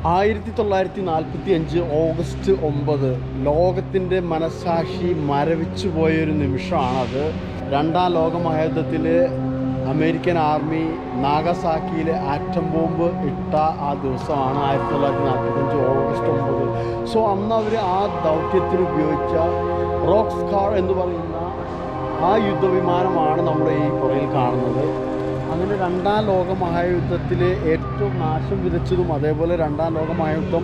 1945 August 9 ലോകത്തിൻ്റെ മനസ്സാക്ഷി മരവിച്ചു പോയൊരു നിമിഷമാണത്. രണ്ടാം ലോക മഹായുദ്ധത്തിൽ അമേരിക്കൻ ആർമി നാഗസാക്കിയിൽ ആറ്റം ബോംബ് ഇട്ട ആ ദിവസമാണ് 1945 ഓഗസ്റ്റ് 9. സോ അന്ന് അവർ ആ ദൗത്യത്തിന് ഉപയോഗിച്ച റോക്ക് സ്കാർ എന്ന് പറയുന്ന ആ യുദ്ധവിമാനമാണ് നമ്മുടെ ഈ പുറയിൽ കാണുന്നത്. അങ്ങനെ രണ്ടാം ലോക മഹായുദ്ധത്തിൽ ഏറ്റവും നാശം വിതച്ചതും അതേപോലെ രണ്ടാം ലോക മഹായുദ്ധം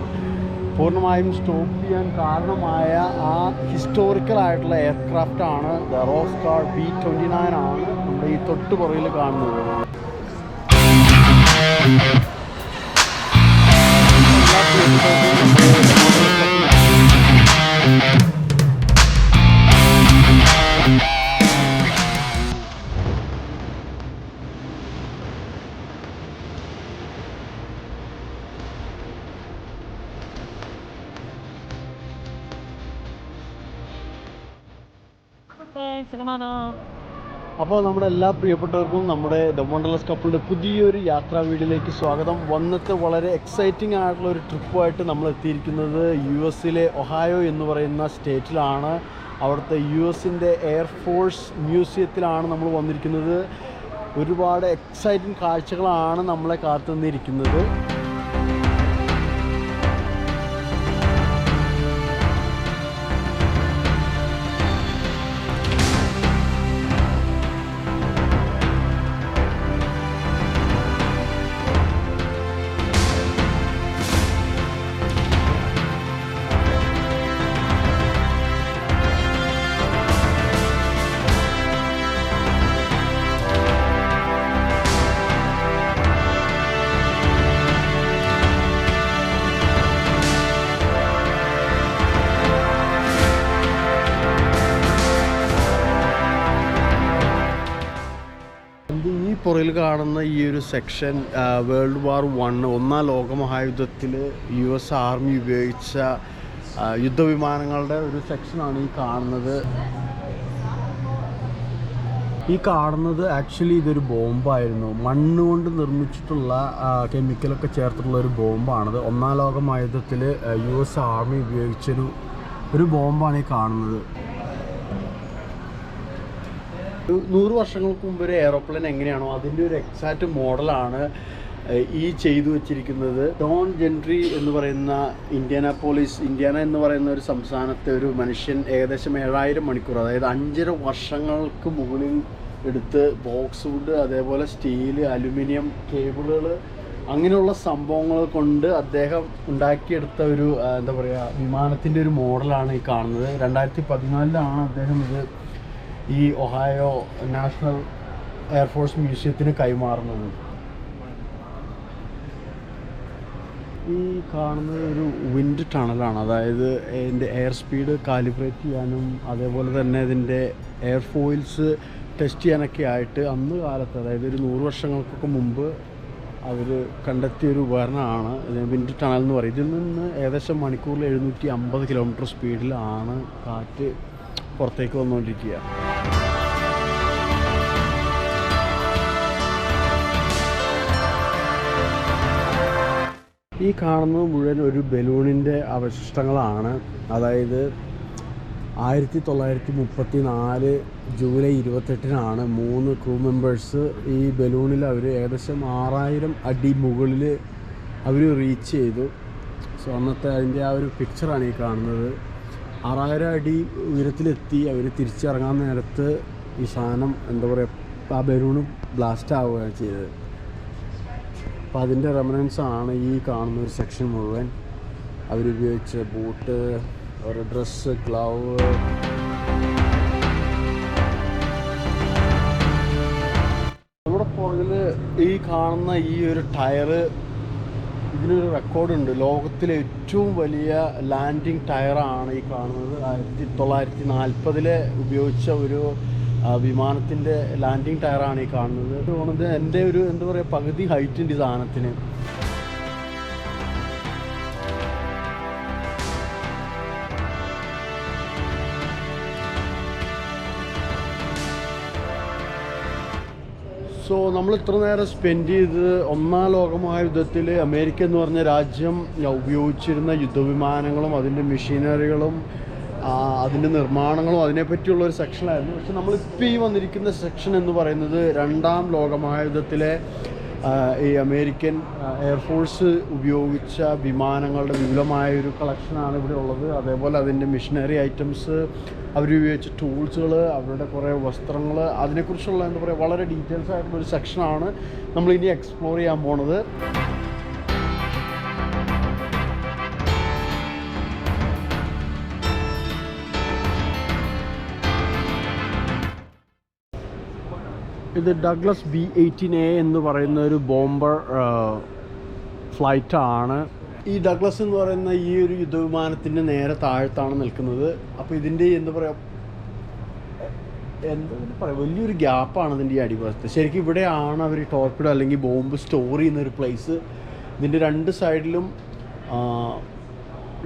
പൂർണ്ണമായും സ്റ്റോപ്പ് ചെയ്യാൻ കാരണമായ ആ ഹിസ്റ്റോറിക്കലായിട്ടുള്ള എയർക്രാഫ്റ്റാണ് റോക്ക് സ്കാർ B-29 ആണ് നമ്മുടെ ഈ തൊട്ട് പുറകിൽ കാണുന്നത്. അപ്പോൾ നമ്മുടെ എല്ലാ പ്രിയപ്പെട്ടവർക്കും നമ്മുടെ ദ വണ്ടർലെസ് കപ്പിളിൻ്റെ പുതിയൊരു യാത്രാ വീഡിയോയിലേക്ക് സ്വാഗതം. വന്നിട്ട് വളരെ എക്സൈറ്റിംഗ് ആയിട്ടുള്ള ഒരു ട്രിപ്പുമായിട്ട് നമ്മൾ എത്തിയിരിക്കുന്നത് US-ലെ ഒഹായോ എന്ന് പറയുന്ന സ്റ്റേറ്റിലാണ്. അവിടുത്തെ US-ൻ്റെ എയർഫോഴ്സ് മ്യൂസിയത്തിലാണ് നമ്മൾ വന്നിരിക്കുന്നത്. ഒരുപാട് എക്സൈറ്റിംഗ് കാഴ്ചകളാണ് നമ്മളെ കാത്തുനിന്നിരിക്കുന്നത്. പുറയിൽ കാണുന്ന ഈ ഒരു സെക്ഷൻ വേൾഡ് വാർ 1 ഒന്നാം ലോകമഹായുദ്ധത്തിൽ US ആർമി ഉപയോഗിച്ച യുദ്ധവിമാനങ്ങളുടെ ഒരു സെക്ഷനാണ് ഈ കാണുന്നത്. ഈ കാണുന്നത് ആക്ച്വലി ഇതൊരു ബോംബായിരുന്നു. മണ്ണ് കൊണ്ട് നിർമ്മിച്ചിട്ടുള്ള കെമിക്കലൊക്കെ ചേർത്തിട്ടുള്ള ഒരു ബോംബാണത്. ഒന്നാം ലോകമഹായുദ്ധത്തിൽ US ആർമി ഉപയോഗിച്ചൊരു ബോംബാണ് ഈ കാണുന്നത്. 100 വർഷങ്ങൾക്ക് മുമ്പ് ഒരു എയറോപ്ലെയിൻ എങ്ങനെയാണോ അതിൻ്റെ ഒരു എക്സാക്റ്റ് മോഡലാണ് ഈ ചെയ്തു വച്ചിരിക്കുന്നത്. ഡോൺ ജെൻട്രി എന്ന് പറയുന്ന ഇന്ത്യാന എന്ന് പറയുന്ന ഒരു സംസ്ഥാനത്തെ ഒരു മനുഷ്യൻ ഏകദേശം 7000 മണിക്കൂർ, അതായത് 5.5 വർഷങ്ങൾക്ക് മുകളിൽ എടുത്ത് ബോക്സ് വുഡ്, അതേപോലെ സ്റ്റീല്, അലുമിനിയം കേബിളുകൾ, അങ്ങനെയുള്ള സംഭവങ്ങൾ കൊണ്ട് അദ്ദേഹം ഉണ്ടാക്കിയെടുത്ത ഒരു എന്താ പറയുക വിമാനത്തിൻ്റെ ഒരു മോഡലാണ് ഈ കാണുന്നത്. 2014 അദ്ദേഹം ഇത് ഈ ഒഹായോ നാഷണൽ എയർഫോഴ്സ് മ്യൂസിയത്തിന് കൈമാറുന്നത്. ഈ കാണുന്നത് ഒരു വിൻഡ് ടണലാണ്. അതായത് ഇതിൻ്റെ എയർ സ്പീഡ് കാലിബ്രേറ്റ് ചെയ്യാനും അതേപോലെ തന്നെ ഇതിൻ്റെ എയർ ഫോയിൽസ് ടെസ്റ്റ് ചെയ്യാനൊക്കെ ആയിട്ട് അന്ന് കാലത്ത്, അതായത് ഒരു 100 വർഷങ്ങൾക്കൊക്കെ മുമ്പ് അവർ കണ്ടെത്തിയൊരു ഉപകരണമാണ് വിൻഡ് ടണൽ എന്ന് പറയും. ഇതിൽ നിന്ന് ഏകദേശം മണിക്കൂറിൽ 750 കിലോമീറ്റർ സ്പീഡിലാണ് കാറ്റ് പുറത്തേക്ക് വന്നുകൊണ്ടിരിക്കുക. ഈ കാണുന്നത് മുഴുവൻ ഒരു ബലൂണിൻ്റെ അവശിഷ്ടങ്ങളാണ്. അതായത് 1934 ജൂലൈ 28 3 ക്രൂ മെമ്പേഴ്സ് ഈ ബലൂണിൽ അവർ ഏകദേശം 6000 അടി മുകളിൽ അവർ റീച്ച് ചെയ്തു. സോ അന്നത്തെ അതിൻ്റെ ആ ഒരു പിക്ചറാണ് ഈ കാണുന്നത്. 6000 അടി ഉയരത്തിലെത്തി അവർ തിരിച്ചിറങ്ങാൻ നേരത്ത് ഈ സാധനം എന്താ പറയുക ആ ബലൂണ് ബ്ലാസ്റ്റ് ആവുകയാണ് ചെയ്തത്. അപ്പോൾ അതിൻ്റെ റെമനൻസ് ആണ് ഈ കാണുന്ന ഒരു സെക്ഷൻ മുഴുവൻ. അവരുപയോഗിച്ച ബൂട്ട്, ഒരു ഡ്രസ്സ്, ഗ്ലൗവ്, നമ്മുടെ പുറകിൽ ഈ കാണുന്ന ഈ ഒരു ടയറ്, ഇതിനൊരു റെക്കോർഡുണ്ട്. ലോകത്തിലെ ഏറ്റവും വലിയ ലാൻഡിങ് ടയറാണ് ഈ കാണുന്നത്. 1940 ഉപയോഗിച്ച ഒരു വിമാനത്തിൻ്റെ ലാൻഡിങ് ടയറാണ് ഈ കാണുന്നത്. തോന്നുന്നത് എൻ്റെ ഒരു എന്താ പറയുക പകുതി ഹൈറ്റുണ്ട് ഈ സാധനത്തിന്. സോ നമ്മൾ ഇത്ര നേരം സ്പെൻഡ് ചെയ്ത് ഒന്നാം ലോകമഹായുദ്ധത്തിൽ അമേരിക്ക എന്ന് പറഞ്ഞ രാജ്യം ഉപയോഗിച്ചിരുന്ന യുദ്ധവിമാനങ്ങളും അതിൻ്റെ മെഷീനറികളും അതിൻ്റെ നിർമ്മാണങ്ങളും അതിനെപ്പറ്റിയുള്ള ഒരു സെക്ഷനായിരുന്നു. പക്ഷെ നമ്മളിപ്പോൾ ഈ വന്നിരിക്കുന്ന സെക്ഷൻ എന്ന് പറയുന്നത് രണ്ടാം ലോകമഹായുദ്ധത്തിലെ ഈ അമേരിക്കൻ എയർഫോഴ്സ് ഉപയോഗിച്ച വിമാനങ്ങളുടെ വിപുലമായൊരു കളക്ഷനാണ് ഇവിടെ ഉള്ളത്. അതേപോലെ അതിൻ്റെ മെഷീനറി ഐറ്റംസ്, അവരുപയോഗിച്ച ടൂൾസുകൾ, അവരുടെ കുറേ വസ്ത്രങ്ങൾ, അതിനെക്കുറിച്ചുള്ള എന്താ പറയുക വളരെ ഡീറ്റെയിൽസ് ആയിട്ടുള്ളൊരു സെക്ഷനാണ് നമ്മളിനി എക്സ്പ്ലോർ ചെയ്യാൻ പോണത്. ഇത് ഡഗ്ലസ് B-18A എന്ന് പറയുന്ന ഒരു ബോംബർ ഫ്ലൈറ്റാണ്. ഈ ഡഗ്ലസ് എന്ന് പറയുന്ന ഈ ഒരു യുദ്ധവിമാനത്തിൻ്റെ നേരെ താഴത്താണ് നിൽക്കുന്നത്. അപ്പോൾ ഇതിൻ്റെ എന്താ പറയുക വലിയൊരു ഗ്യാപ്പാണ് ഇതിൻ്റെ ഈ അടിഭാഗത്ത്. ശരിക്കും ഇവിടെയാണ് അവർ ടോർപിഡോ അല്ലെങ്കിൽ ബോംബ് സ്റ്റോർ ചെയ്യുന്നൊരു പ്ലേസ്. ഇതിൻ്റെ രണ്ട് സൈഡിലും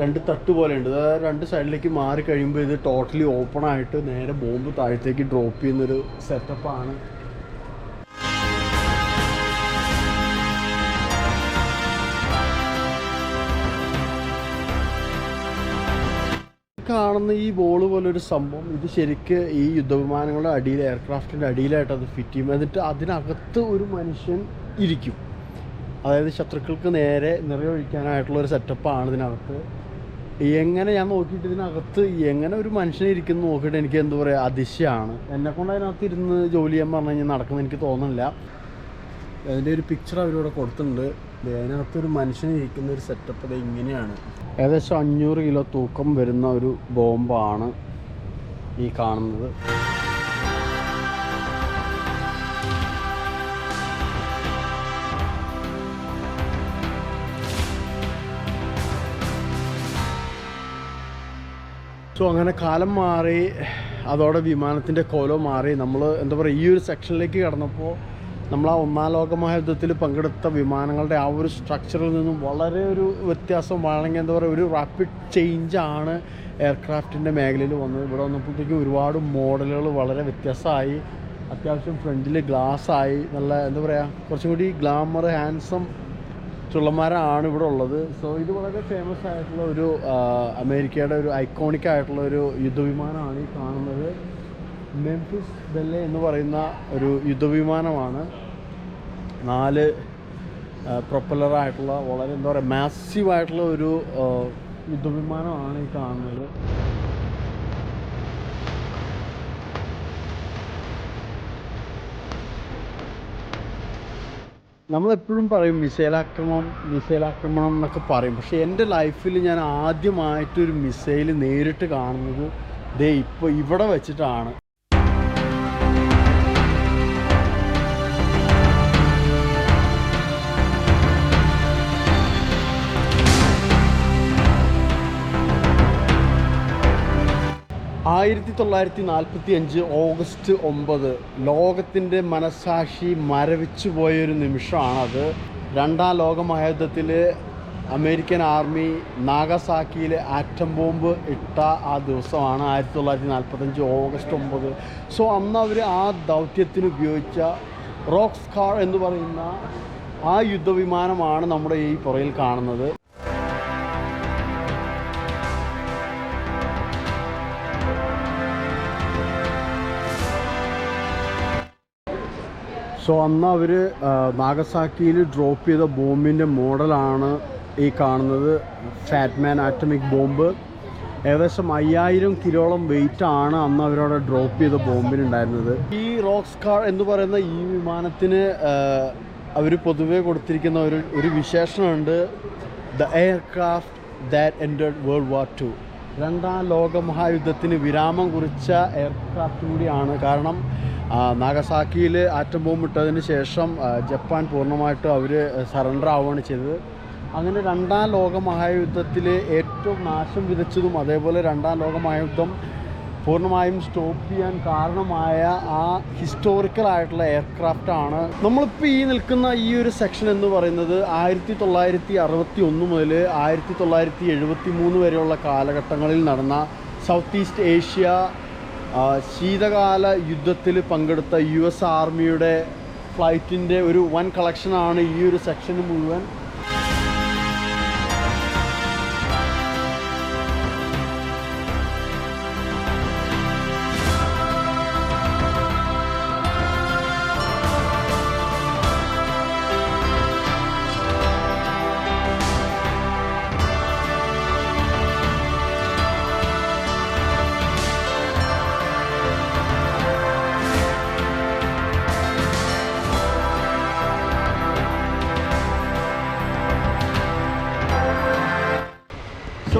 രണ്ട് തട്ട് പോലെ ഉണ്ട്. അതായത് രണ്ട് സൈഡിലേക്ക് മാറി കഴിയുമ്പോൾ ഇത് ടോട്ടലി ഓപ്പണായിട്ട് നേരെ ബോംബ് താഴത്തേക്ക് ഡ്രോപ്പ് ചെയ്യുന്നൊരു സെറ്റപ്പാണ്. കാണുന്ന ഈ ബോൾ പോലൊരു സംഭവം, ഇത് ശരിക്ക് ഈ യുദ്ധവിമാനങ്ങളുടെ അടിയിൽ, എയർക്രാഫ്റ്റിൻ്റെ അടിയിലായിട്ട് അത് ഫിറ്റ് ചെയ്യും. എന്നിട്ട് അതിനകത്ത് ഒരു മനുഷ്യൻ ഇരിക്കും. അതായത് ശത്രുക്കൾക്ക് നേരെ നിറയൊഴിക്കാനായിട്ടുള്ളൊരു സെറ്റപ്പാണ് ഇതിനകത്ത്. എങ്ങനെ ഞാൻ നോക്കിയിട്ട് ഇതിനകത്ത് എങ്ങനെ ഒരു മനുഷ്യനെ ഇരിക്കുന്നു നോക്കിയിട്ട് എനിക്ക് എന്താ പറയുക അതിശയമാണ്. എന്നെക്കൊണ്ട് അതിനകത്ത് ഇരുന്ന് ജോലി ചെയ്യാൻ പറഞ്ഞു കഴിഞ്ഞാൽ നടക്കുന്നത് എനിക്ക് തോന്നുന്നില്ല. അതിൻ്റെ ഒരു പിക്ചർ അവരിവിടെ കൊടുത്തിട്ടുണ്ട്. അതിനകത്തൊരു മനുഷ്യനെ ഇരിക്കുന്ന ഒരു സെറ്റപ്പ് അത് ഇങ്ങനെയാണ്. ഏകദേശം 500 കിലോ തൂക്കം വരുന്ന ഒരു ബോംബാണ് ഈ കാണുന്നത്. സോ അങ്ങനെ കാലം മാറി, അതോടെ വിമാനത്തിൻ്റെ കോലം മാറി. നമ്മൾ എന്താ പറയുക ഈ ഒരു സെക്ഷനിലേക്ക് കടന്നപ്പോൾ നമ്മൾ ആ ഒന്നാം ലോകമഹായുദ്ധത്തിൽ പങ്കെടുത്ത വിമാനങ്ങളുടെ ആ ഒരു സ്ട്രക്ചറിൽ നിന്നും വളരെ ഒരു വ്യത്യാസം, അല്ലെങ്കിൽ എന്താ പറയുക ഒരു റാപ്പിഡ് ചേഞ്ചാണ് എയർക്രാഫ്റ്റിൻ്റെ മേഖലയിൽ വന്നത്. ഇവിടെ വന്നപ്പോഴത്തേക്കും ഒരുപാട് മോഡലുകൾ വളരെ വ്യത്യാസമായി. അത്യാവശ്യം ഫ്രണ്ടിൽ ഗ്ലാസ്സായി, നല്ല എന്താ പറയുക കുറച്ചും കൂടി ഗ്ലാമർ, ഹാൻസം ചുള്ളന്മാരാണ് ഇവിടെ ഉള്ളത്. സോ ഇത് വളരെ ഫേമസ് ആയിട്ടുള്ള ഒരു അമേരിക്കയുടെ ഒരു ഐക്കോണിക് ആയിട്ടുള്ള ഒരു യുദ്ധവിമാനമാണ് ഈ കാണുന്നത്. മെംഫിസ് ബെല്ലെ എന്ന് പറയുന്ന ഒരു യുദ്ധവിമാനമാണ്. 4 പ്രൊപ്പല്ലറായിട്ടുള്ള വളരെ എന്താ പറയുക മാസീവായിട്ടുള്ള ഒരു യുദ്ധവിമാനമാണ് ഈ കാണുന്നത്. നമ്മളെപ്പോഴും പറയും മിസൈലാക്രമണം എന്നൊക്കെ പറയും. പക്ഷേ എൻ്റെ ലൈഫിൽ ഞാൻ ആദ്യമായിട്ടൊരു മിസൈൽ നേരിട്ട് കാണുന്നത് ഇപ്പോൾ ഇവിടെ വെച്ചിട്ടാണ്. 1945 ഓഗസ്റ്റ് 9 ലോകത്തിൻ്റെ മനസ്സാക്ഷി മരവിച്ചു പോയൊരു നിമിഷമാണത്. രണ്ടാം ലോകമഹായുദ്ധത്തിൽ അമേരിക്കൻ ആർമി നാഗസാക്കിയിൽ ആറ്റം ബോംബ് ഇട്ട ആ ദിവസമാണ് 1945 ഓഗസ്റ്റ് 9. സോ അന്ന് അവർ ആ ദൗത്യത്തിന് ഉപയോഗിച്ച റോക്ക് സ്കാർ എന്ന് പറയുന്ന ആ യുദ്ധവിമാനമാണ് നമ്മുടെ ഈ പുറയിൽ കാണുന്നത്. സോ അന്ന് അവർ നാഗസാക്കിയിൽ ഡ്രോപ്പ് ചെയ്ത ബോംബിൻ്റെ മോഡലാണ് ഈ കാണുന്നത്. Fat Man atomic bomb. ഏകദേശം 5000 കിലോളം വെയിറ്റാണ് അന്ന് അവരവിടെ ഡ്രോപ്പ് ചെയ്ത ബോംബിനുണ്ടായിരുന്നത്. ഈ റോക്ക് സ്കാർ എന്ന് പറയുന്ന ഈ വിമാനത്തിന് അവർ പൊതുവെ കൊടുത്തിരിക്കുന്ന ഒരു വിശേഷണമുണ്ട്. The aircraft that ended world war 2. രണ്ടാം ലോകമഹായുദ്ധത്തിന് വിരാമം കുറിച്ച എയർക്രാഫ്റ്റ് കൂടിയാണ്. കാരണം നാഗസാക്കിയിൽ ആറ്റം ബോംബ് ഇട്ടതിന് ശേഷം ജപ്പാൻ പൂർണ്ണമായിട്ടും അവർ സറണ്ടർ ആവുകയാണ് ചെയ്തത്. അങ്ങനെ രണ്ടാം ലോകമഹായുദ്ധത്തിൽ ഏറ്റവും നാശം വിതച്ചതും അതേപോലെ രണ്ടാം ലോകമഹായുദ്ധം പൂർണ്ണമായും സ്റ്റോപ്പ് ചെയ്യാൻ കാരണമായ ആ ഹിസ്റ്റോറിക്കലായിട്ടുള്ള എയർക്രാഫ്റ്റാണ് നമ്മളിപ്പോൾ ഈ നിൽക്കുന്ന ഈ ഒരു സെക്ഷൻ എന്ന് പറയുന്നത്. 1961 മുതൽ 1973 വരെയുള്ള കാലഘട്ടങ്ങളിൽ നടന്ന സൗത്ത് ഈസ്റ്റ് ഏഷ്യ ശീതകാല യുദ്ധത്തിൽ പങ്കെടുത്ത US ആർമിയുടെ ഫ്ലൈറ്റിൻ്റെ ഒരു വൻ കളക്ഷനാണ് ഈ ഒരു സെക്ഷന് മുഴുവൻ.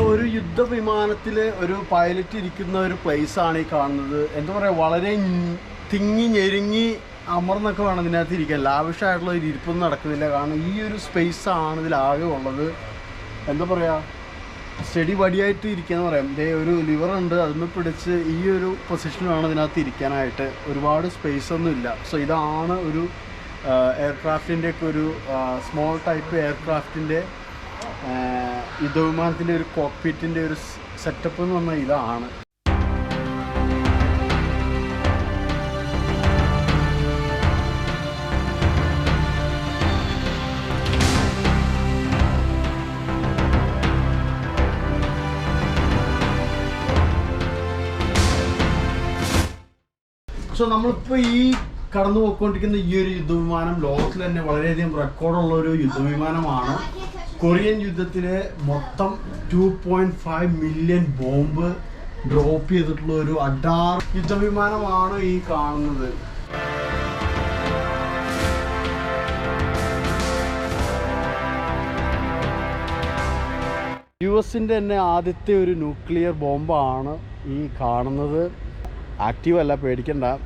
ഒരു യുദ്ധവിമാനത്തിൽ ഒരു പൈലറ്റ് ഇരിക്കുന്ന ഒരു പ്ലേസാണ് ഈ കാണുന്നത്. എന്താ പറയുക, വളരെ തിങ്ങി ഞെരുങ്ങി അമർന്നൊക്കെ വേണം ഇതിനകത്ത് ഇരിക്കാൻ. ലാവിഷായിട്ടുള്ള ഒരു ഇരിപ്പൊന്നും നടക്കുന്നില്ല. കാരണം ഈ ഒരു സ്പേസാണ് ഇതിലാകെ ഉള്ളത്. എന്താ പറയുക, സ്റ്റഡി വടിയായിട്ട് ഇരിക്കുകയെന്ന് പറയാം. ഇതേ ഒരു ലിവറുണ്ട്, അതിന് പിടിച്ച് ഈ ഒരു പൊസിഷനിലാണ് ഇതിനകത്ത് ഇരിക്കാനായിട്ട്. ഒരുപാട് സ്പേസ് ഒന്നും ഇല്ല. സോ ഇതാണ് ഒരു എയർക്രാഫ്റ്റിൻ്റെ ഒക്കെ ഒരു സ്മോൾ ടൈപ്പ് എയർക്രാഫ്റ്റിൻ്റെ യുദ്ധവിമാനത്തിൻ്റെ ഒരു കോക്ക്പിറ്റിൻ്റെ ഒരു സെറ്റപ്പ് എന്ന് പറഞ്ഞാൽ ഇതാണ്. സോ നമ്മളിപ്പോൾ ഈ കടന്നു പോയിക്കൊണ്ടിരിക്കുന്ന ഈ ഒരു യുദ്ധവിമാനം ലോകത്തിൽ തന്നെ വളരെയധികം റെക്കോർഡുള്ള ഒരു യുദ്ധവിമാനമാണ്. കൊറിയൻ യുദ്ധത്തിൽ മൊത്തം 2.5 മില്യൺ ബോംബ് ഡ്രോപ്പ് ചെയ്തിട്ടുള്ള ഒരു അഡാർ യുദ്ധവിമാനമാണ് ഈ കാണുന്നത്. US തന്നെ ആദ്യത്തെ ഒരു ന്യൂക്ലിയർ ബോംബാണ് ഈ കാണുന്നത്. ആക്റ്റീവ് അല്ല, പേടിക്കണ്ട.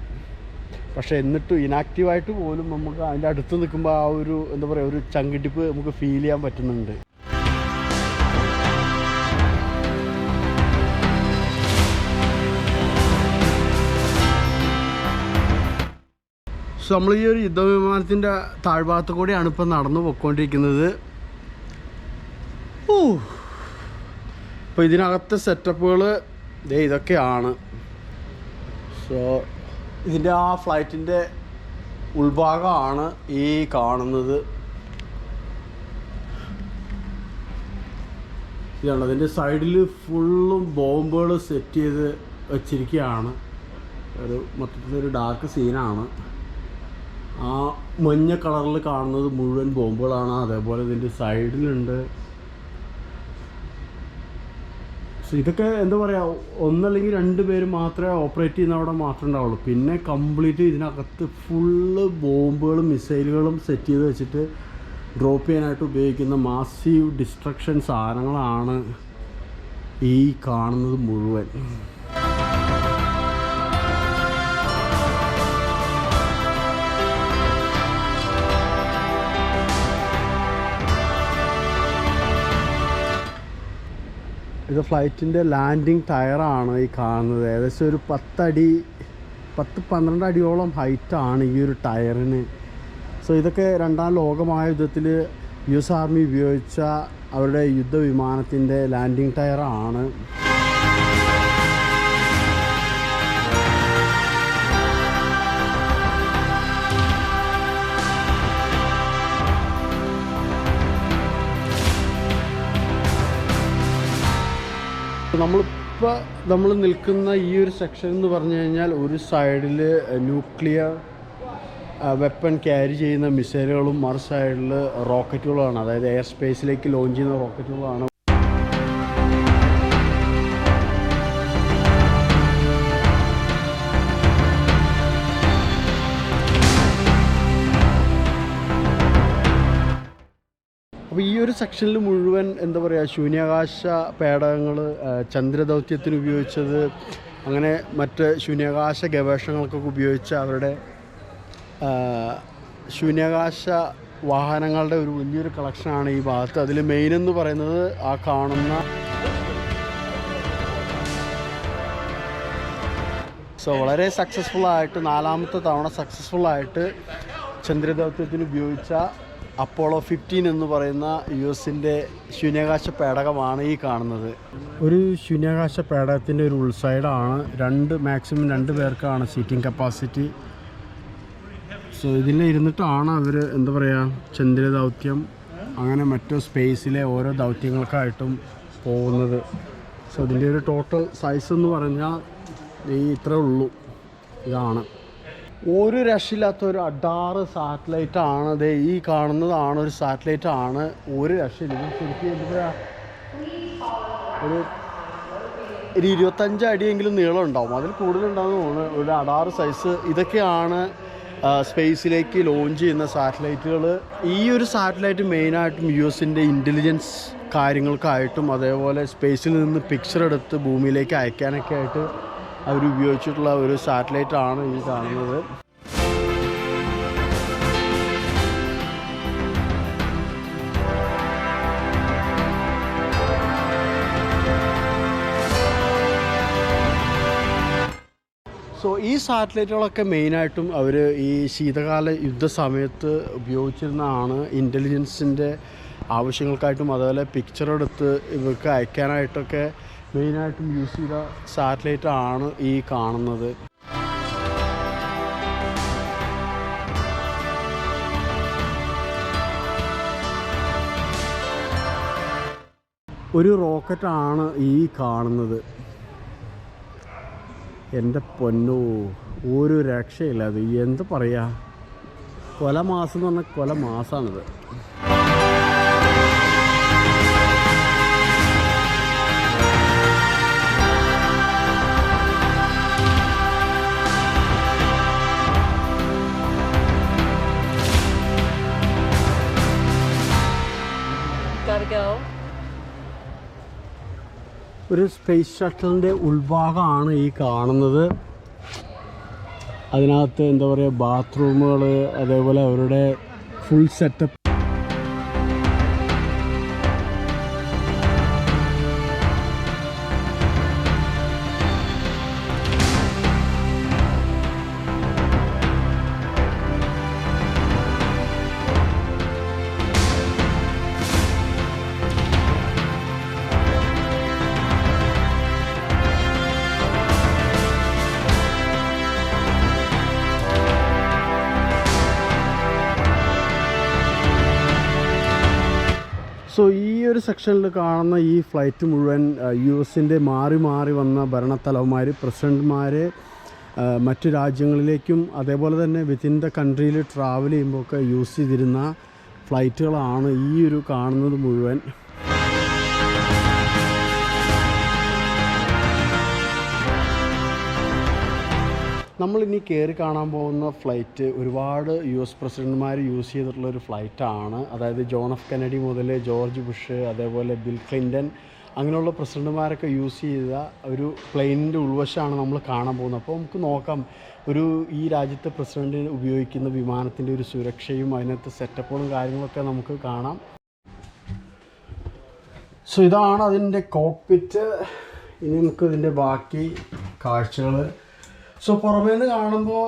പക്ഷേ എന്നിട്ടും ഇനാക്റ്റീവായിട്ട് പോലും നമുക്ക് അതിൻ്റെ അടുത്ത് നിൽക്കുമ്പോൾ ആ ഒരു എന്താ പറയുക, ഒരു ചങ്കിടിപ്പ് നമുക്ക് ഫീൽ ചെയ്യാൻ പറ്റുന്നുണ്ട്. സോ നമ്മൾ ഈ ഒരു യുദ്ധവിമാനത്തിൻ്റെ താഴ്ഭാഗത്ത് കൂടെയാണ് ഇപ്പം നടന്നു പോയിക്കൊണ്ടിരിക്കുന്നത്. ഇപ്പോൾ ഇതിനകത്തെ സെറ്റപ്പുകൾ ഇതൊക്കെയാണ്. സോ ഇതിൻ്റെ ആ ഫ്ലൈറ്റിൻ്റെ ഉൾഭാഗമാണ് ഈ കാണുന്നത്. ഇതാണ് അതിൻ്റെ സൈഡിൽ ഫുള്ളും ബോംബുകൾ സെറ്റ് ചെയ്ത് വച്ചിരിക്കുകയാണ്. ഒരു മൊത്തത്തിലൊരു ഡാർക്ക് സീനാണ്. ആ മഞ്ഞ കളറിൽ കാണുന്നത് മുഴുവൻ ബോംബുകളാണ്. അതേപോലെ ഇതിൻ്റെ സൈഡിലുണ്ട്. ഇതൊക്കെ എന്താ പറയുക, ഒന്നല്ലെങ്കിൽ 2 പേര് മാത്രമേ ഓപ്പറേറ്റ് ചെയ്യുന്ന അവിടെ മാത്രമേ ഉണ്ടാവുള്ളൂ. പിന്നെ കംപ്ലീറ്റ് ഇതിനകത്ത് ഫുള്ള് ബോംബുകളും മിസൈലുകളും സെറ്റ് ചെയ്ത് വെച്ചിട്ട് ഡ്രോപ്പ് ചെയ്യാനായിട്ട് ഉപയോഗിക്കുന്ന മാസീവ് ഡിസ്ട്രക്ഷൻ സാധനങ്ങളാണ് ഈ കാണുന്നത് മുഴുവൻ. ഇത് ഫ്ലൈറ്റിൻ്റെ ലാൻഡിങ് ടയറാണ് ഈ കാണുന്നത്. ഏകദേശം ഒരു 10-12 അടിയോളം ഹൈറ്റാണ് ഈ ഒരു ടയറിന്. സോ ഇതൊക്കെ 2ാം ലോകമഹായുദ്ധത്തിൽ US ആർമി ഉപയോഗിച്ച അവരുടെ യുദ്ധവിമാനത്തിൻ്റെ ലാൻഡിങ് ടയറാണ്. നമ്മൾ നിൽക്കുന്ന ഈ ഒരു സെക്ഷൻ എന്ന് പറഞ്ഞു കഴിഞ്ഞാൽ, ഒരു സൈഡിൽ ന്യൂക്ലിയർ വെപ്പൺ ക്യാരി ചെയ്യുന്ന മിസൈലുകളും മറു സൈഡിൽ റോക്കറ്റുകളാണ്. അതായത് എയർ സ്പേസിലേക്ക് ലോഞ്ച് ചെയ്യുന്ന റോക്കറ്റുകളാണ്. അപ്പോൾ ഈ ഒരു സെക്ഷനിൽ മുഴുവൻ എന്താ പറയുക, ശൂന്യാകാശ പേടകങ്ങൾ ചന്ദ്രദൗത്യത്തിന് ഉപയോഗിച്ചത്, അങ്ങനെ മറ്റ് ശൂന്യാകാശ ഗവേഷണങ്ങൾക്കൊക്കെ ഉപയോഗിച്ച അവരുടെ ശൂന്യാകാശ വാഹനങ്ങളുടെ ഒരു വലിയൊരു കളക്ഷനാണ് ഈ ഭാഗത്ത്. അതിൽ മെയിൻ എന്ന് പറയുന്നത് ആ കാണുന്ന വളരെ സക്സസ്ഫുള്ളായിട്ട് 4ാമത്തെ തവണ സക്സസ്ഫുള്ളായിട്ട് ചന്ദ്രദൗത്യത്തിന് ഉപയോഗിച്ച അപ്പോളോ 15 എന്ന് പറയുന്ന US-ൻ്റെ ശൂന്യാകാശ പേടകമാണ് ഈ കാണുന്നത്. ഒരു ശൂന്യാകാശ പേടകത്തിൻ്റെ ഒരു ഉൾസൈഡാണ്. മാക്സിമം 2 പേർക്കാണ് സീറ്റിംഗ് കപ്പാസിറ്റി. സോ ഇതിൽ ഇരുന്നിട്ടാണ് അവർ എന്താ പറയുക ചന്ദ്ര ദൗത്യം അങ്ങനെ മറ്റു സ്പേസിലെ ഓരോ ദൗത്യങ്ങൾക്കായിട്ടും പോകുന്നത്. സോ ഇതിൻ്റെ ഒരു ടോട്ടൽ സൈസ് എന്ന് പറഞ്ഞാൽ ഇത്രേ ഉള്ളൂ. ഇതാണ് ഒരു രക്ഷയില്ലാത്ത ഒരു അഡാറ് സാറ്റലൈറ്റാണ്. അത് ഈ കാണുന്നതാണ് ഒരു സാറ്റലൈറ്റാണ്. ഒരു രക്ഷയില്ല. ഇത് ശരിക്കും എന്താ പറയുക ഒരു 25 അടിയെങ്കിലും നീളം ഉണ്ടാവും, അതിൽ കൂടുതലുണ്ടാകുന്ന തോന്നുന്നു. ഒരു അഡാറ് സൈസ്. ഇതൊക്കെയാണ് സ്പേസിലേക്ക് ലോഞ്ച് ചെയ്യുന്ന സാറ്റലൈറ്റുകൾ. ഈ ഒരു സാറ്റലൈറ്റ് മെയിനായിട്ടും US-ൻ്റെ ഇൻ്റലിജൻസ് കാര്യങ്ങൾക്കായിട്ടും അതേപോലെ സ്പേസിൽ നിന്ന് പിക്ചർ എടുത്ത് ഭൂമിയിലേക്ക് അയക്കാനൊക്കെ ആയിട്ട് അവർ ഉപയോഗിച്ചിട്ടുള്ള ഒരു സാറ്റലൈറ്റാണ് ഈ കാണുന്നത്. സോ ഈ സാറ്റലൈറ്റുകളൊക്കെ മെയിനായിട്ടും അവർ ഈ ശീതകാല യുദ്ധ സമയത്ത് ഉപയോഗിച്ചിരുന്നതാണ്. ഇൻ്റലിജൻസിൻ്റെ ആവശ്യങ്ങൾക്കായിട്ടും അതുപോലെ പിക്ചർ എടുത്ത് ഇവർക്ക് അയക്കാനായിട്ടൊക്കെ മെയിനായിട്ടും യൂസ് ചെയ്ത സാറ്റലൈറ്റാണ് ഈ കാണുന്നത്. ഒരു റോക്കറ്റാണ് ഈ കാണുന്നത്. എൻ്റെ പൊന്നോ, ഒരു രക്ഷയില്ല. അത് എന്ത് പറയുക, കൊലമാസം എന്ന് പറഞ്ഞാൽ കൊലമാസമാണിത്. ഒരു സ്പേസ് ഷട്ടിലിൻ്റെ ഉൾഭാഗമാണ് ഈ കാണുന്നത്. അതിനകത്ത് എന്താ പറയുക ബാത്റൂമുകൾ, അതേപോലെ അവരുടെ ഫുൾ സെറ്റപ്പ്. സോ ഈ ഒരു സെക്ഷനിൽ കാണുന്ന ഈ ഫ്ലൈറ്റ് മുഴുവൻ US-ൻ്റെ മാറി മാറി വന്ന ഭരണത്തലവന്മാർ, പ്രസിഡന്റ്മാർ മറ്റു രാജ്യങ്ങളിലേക്കും അതേപോലെ തന്നെ വിത്തിൻ ദ കൺട്രിയിൽ ട്രാവൽ ചെയ്യുമ്പോഴൊക്കെ യൂസ് ചെയ്തിരുന്ന ഫ്ലൈറ്റുകളാണ് ഈ ഒരു കാണുന്നത് മുഴുവൻ. നമ്മളിനി കയറി കാണാൻ പോകുന്ന ഫ്ലൈറ്റ് ഒരുപാട് US പ്രസിഡന്റ്മാർ യൂസ് ചെയ്തിട്ടുള്ളൊരു ഫ്ലൈറ്റാണ്. അതായത് ജോൺ എഫ് കെന്നഡി മുതൽ ജോർജ് ബുഷ്, അതേപോലെ ബിൽ ക്ലിൻ്റൺ, അങ്ങനെയുള്ള പ്രസിഡന്റ്മാരൊക്കെ യൂസ് ചെയ്ത ഒരു പ്ലെയിനിൻ്റെ ഉൾവശമാണ് നമ്മൾ കാണാൻ പോകുന്നത്. അപ്പോൾ നമുക്ക് നോക്കാം ഈ രാജ്യത്തെ പ്രസിഡന്റ് ഉപയോഗിക്കുന്ന വിമാനത്തിൻ്റെ ഒരു സുരക്ഷയും അതിനകത്ത് സെറ്റപ്പുകളും കാര്യങ്ങളൊക്കെ നമുക്ക് കാണാം. സോ ഇതാണ് അതിൻ്റെ കോക്പിറ്റ്. ഇനി നമുക്ക് ഇതിൻ്റെ ബാക്കി കാഴ്ചകൾ. സോ പുറമേ നിന്ന് കാണുമ്പോൾ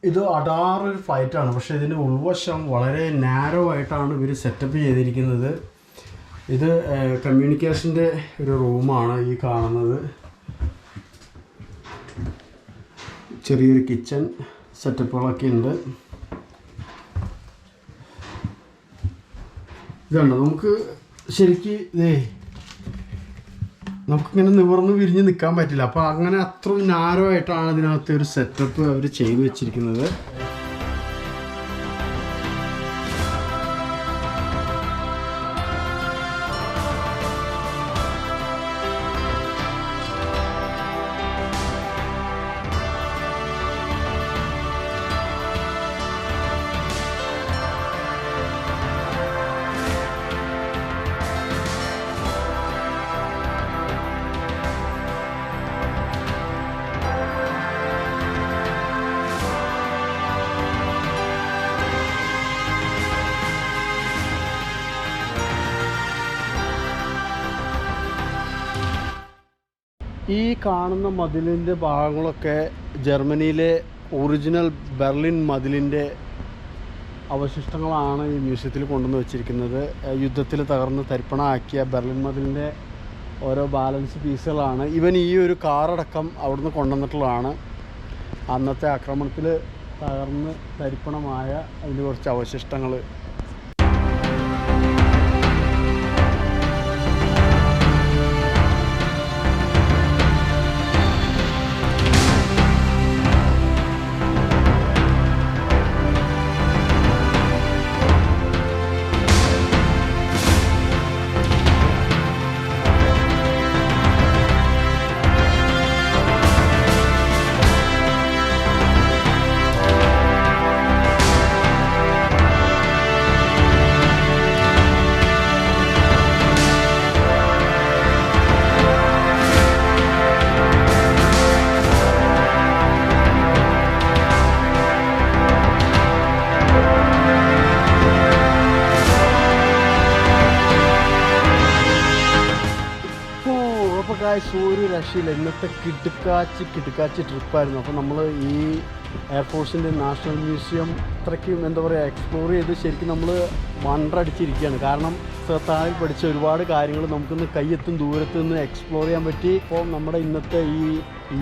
ഇത് അടാറൊരു ഫ്ലൈറ്റാണ്, പക്ഷേ ഇതിൻ്റെ ഉൾവശം വളരെ നാരോ ആയിട്ടാണ് ഇവർ സെറ്റപ്പ് ചെയ്തിരിക്കുന്നത്. ഇത് കമ്മ്യൂണിക്കേഷൻ്റെ ഒരു റൂമാണ് ഈ കാണുന്നത്. ചെറിയൊരു കിച്ചൺ സെറ്റപ്പുകളൊക്കെ ഉണ്ട്. ഇതുണ്ട്, നമുക്ക് ശരിക്കും നമുക്കിങ്ങനെ നിവർന്ന് വിരിഞ്ഞ് നിൽക്കാൻ പറ്റില്ല. അപ്പോൾ അങ്ങനെ അത്രയും നാരോ ആയിട്ടാണ് ഇതിനകത്ത് ഒരു സെറ്റപ്പ് അവർ ചെയ്തു വെച്ചിരിക്കുന്നത്. ഈ കാണുന്ന മതിലിൻ്റെ ഭാഗങ്ങളൊക്കെ ജർമ്മനിയിലെ ഒറിജിനൽ ബെർലിൻ മതിലിൻ്റെ അവശിഷ്ടങ്ങളാണ് ഈ മ്യൂസിയത്തിൽ കൊണ്ടുവന്ന് വെച്ചിരിക്കുന്നത്. യുദ്ധത്തിൽ തകർന്ന് തരിപ്പണമാക്കിയ ബെർലിൻ മതിലിൻ്റെ ഓരോ ബാലൻസ് പീസുകളാണ്. ഈ ഒരു കാറടക്കം അവിടുന്ന് കൊണ്ടുവന്നിട്ടുള്ളതാണ്. അന്നത്തെ ആക്രമണത്തിൽ തകർന്ന് തരിപ്പണമായ അതിൻ്റെ കുറച്ച് അവശിഷ്ടങ്ങൾ. ഒരു രക്ഷയില്ല. ഇന്നത്തെ കിടുക്കാച്ചി ട്രിപ്പായിരുന്നു. അപ്പോൾ നമ്മൾ ഈ എയർഫോഴ്സിൻ്റെ നാഷണൽ മ്യൂസിയം അത്രയ്ക്കും എന്താ പറയുക എക്സ്പ്ലോർ ചെയ്ത് ശരിക്കും നമ്മൾ വണ്ടടിച്ചിരിക്കുകയാണ്. കാരണം താഴിൽ പഠിച്ച ഒരുപാട് കാര്യങ്ങൾ നമുക്കൊന്ന് കയ്യെത്തും ദൂരത്ത് നിന്ന് എക്സ്പ്ലോർ ചെയ്യാൻ പറ്റി. ഇപ്പോൾ നമ്മുടെ ഇന്നത്തെ ഈ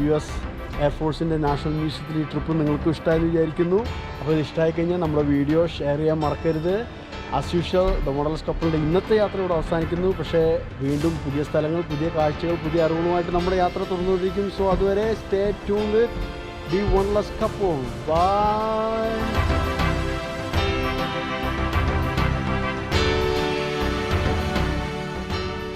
US എയർഫോഴ്സിൻ്റെ നാഷണൽ മ്യൂസിയത്തിൽ ഈ ട്രിപ്പ് നിങ്ങൾക്ക് ഇഷ്ടമായെന്ന് വിചാരിക്കുന്നു. അപ്പോൾ ഇത് ഇഷ്ടമായി കഴിഞ്ഞാൽ നമ്മുടെ വീഡിയോ ഷെയർ ചെയ്യാൻ മറക്കരുത്. ആസ് യൂഷ്വൽ ദ മോഡൽസ് കപ്പിളിൻ്റെ ഇന്നത്തെ യാത്ര ഇവിടെ അവസാനിക്കുന്നു. പക്ഷേ വീണ്ടും പുതിയ സ്ഥലങ്ങൾ, പുതിയ കാഴ്ചകൾ, പുതിയ അറിവുകളുമായിട്ട് നമ്മുടെ യാത്ര തുടർന്നുകൊണ്ടിരിക്കും. സോ അതുവരെ stay tuned, be one less couple. By.